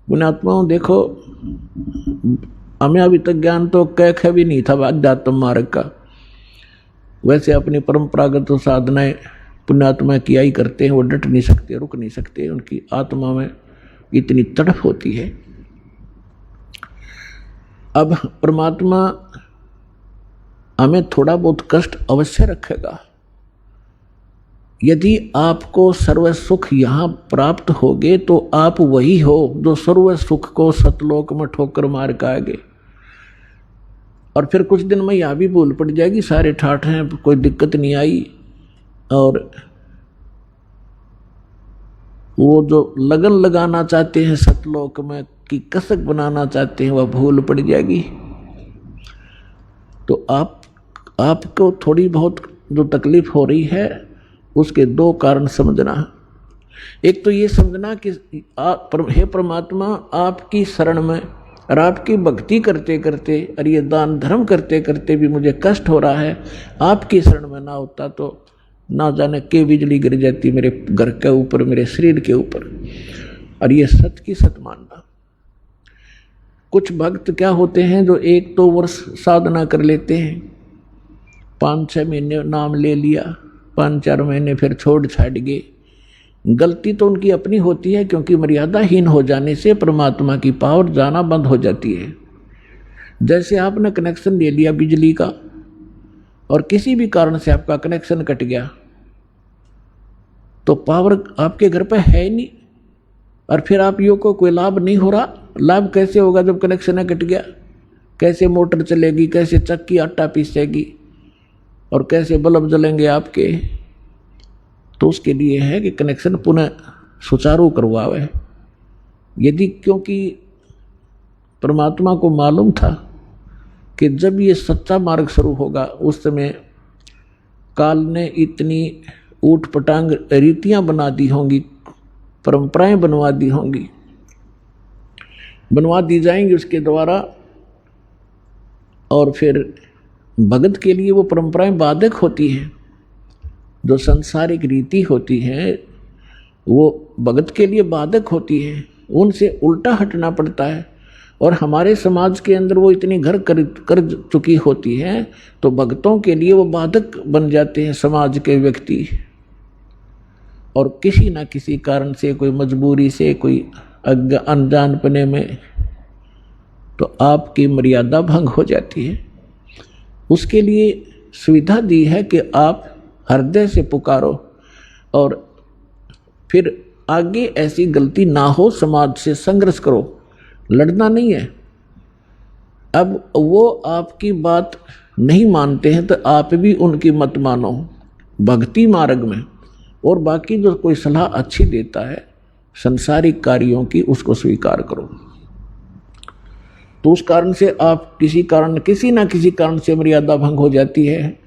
पुण्यात्माओं देखो, हमें अभी तक ज्ञान तो कह भी नहीं था अध्यात्म मार्ग का। वैसे अपनी परंपरागत साधनाएं पुण्यात्मा किया ही करते हैं, वो डट नहीं सकते, रुक नहीं सकते, उनकी आत्मा में इतनी तड़फ होती है। अब परमात्मा हमें थोड़ा बहुत कष्ट अवश्य रखेगा। यदि आपको सर्व सुख यहाँ प्राप्त होगे तो आप वही हो जो सर्व सुख को सतलोक में ठोकर मार के आगे। और फिर कुछ दिन में यह भी भूल पड़ जाएगी, सारे ठाठ हैं, कोई दिक्कत नहीं आई, और वो जो लगन लगाना चाहते हैं सतलोक में की कसक बनाना चाहते हैं वह भूल पड़ जाएगी। तो आपको थोड़ी बहुत जो तकलीफ हो रही है उसके दो कारण समझना। एक तो ये समझना कि हे परमात्मा, आपकी शरण में और आपकी भक्ति करते करते और ये दान धर्म करते करते भी मुझे कष्ट हो रहा है, आपकी शरण में ना होता तो ना जाने के बिजली गिर जाती मेरे घर के ऊपर, मेरे शरीर के ऊपर। और ये सच की सत मानना। कुछ भक्त क्या होते हैं जो 1-2 वर्ष साधना कर लेते हैं, 5-6 महीने नाम ले लिया, 5-4 महीने फिर छोड़ छाड़ गए। गलती तो उनकी अपनी होती है, क्योंकि मर्यादाहीन हो जाने से परमात्मा की पावर जाना बंद हो जाती है। जैसे आपने कनेक्शन ले लिया बिजली का और किसी भी कारण से आपका कनेक्शन कट गया तो पावर आपके घर पे है ही नहीं, और फिर आप यो को कोई लाभ नहीं हो रहा। लाभ कैसे होगा जब कनेक्शन कट गया? कैसे मोटर चलेगी, कैसे चक्की आटा पीसेगी और कैसे बल्ब जलेंगे आपके? तो उसके लिए है कि कनेक्शन पुनः सुचारू करवावे। यदि क्योंकि परमात्मा को मालूम था कि जब ये सच्चा मार्ग शुरू होगा उस समय काल ने इतनी ऊट पटांग रीतियां बना दी होंगी, परंपराएं बनवा दी जाएंगी उसके द्वारा, और फिर भगत के लिए वो परंपराएं बाधक होती हैं। जो सांसारिक रीति होती है वो भगत के लिए बाधक होती है, उनसे उल्टा हटना पड़ता है। और हमारे समाज के अंदर वो इतनी घर कर चुकी होती है तो भक्तों के लिए वो बाधक बन जाते हैं समाज के व्यक्ति। और किसी ना किसी कारण से, कोई मजबूरी से, कोई अनजानपने में, तो आपकी मर्यादा भंग हो जाती है। उसके लिए सुविधा दी है कि आप हृदय से पुकारो और फिर आगे ऐसी गलती ना हो समाज से संघर्ष करो, लड़ना नहीं है। अब वो आपकी बात नहीं मानते हैं तो आप भी उनकी मत मानो भक्ति मार्ग में, और बाकी जो कोई सलाह अच्छी देता है संसारिक कार्यों की उसको स्वीकार करो। तो उस कारण से आप किसी ना किसी कारण से मर्यादा भंग हो जाती है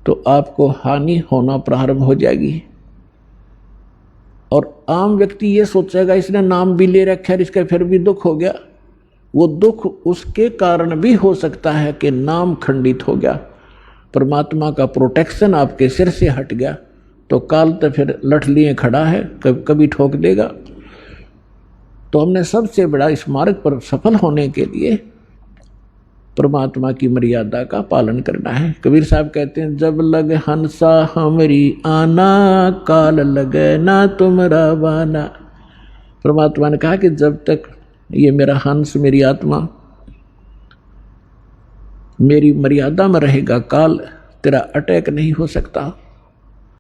तो आपको हानि होना प्रारंभ हो जाएगी। और आम व्यक्ति ये सोचेगा इसने नाम भी ले रखा है, इसका फिर भी दुख हो गया। वो दुख उसके कारण भी हो सकता है कि नाम खंडित हो गया, परमात्मा का प्रोटेक्शन आपके सिर से हट गया, तो काल तो फिर लठ लिए खड़ा है, कभी ठोक देगा। तो हमने सबसे बड़ा इस मार्ग पर सफल होने के लिए परमात्मा की मर्यादा का पालन करना है। कबीर साहब कहते हैं, जब लग हंसा हमरी आना, काल लगे ना तुमरा बाना। परमात्मा ने कहा कि जब तक ये मेरा हंस, मेरी आत्मा मेरी मर्यादा में रहेगा, काल तेरा अटैक नहीं हो सकता।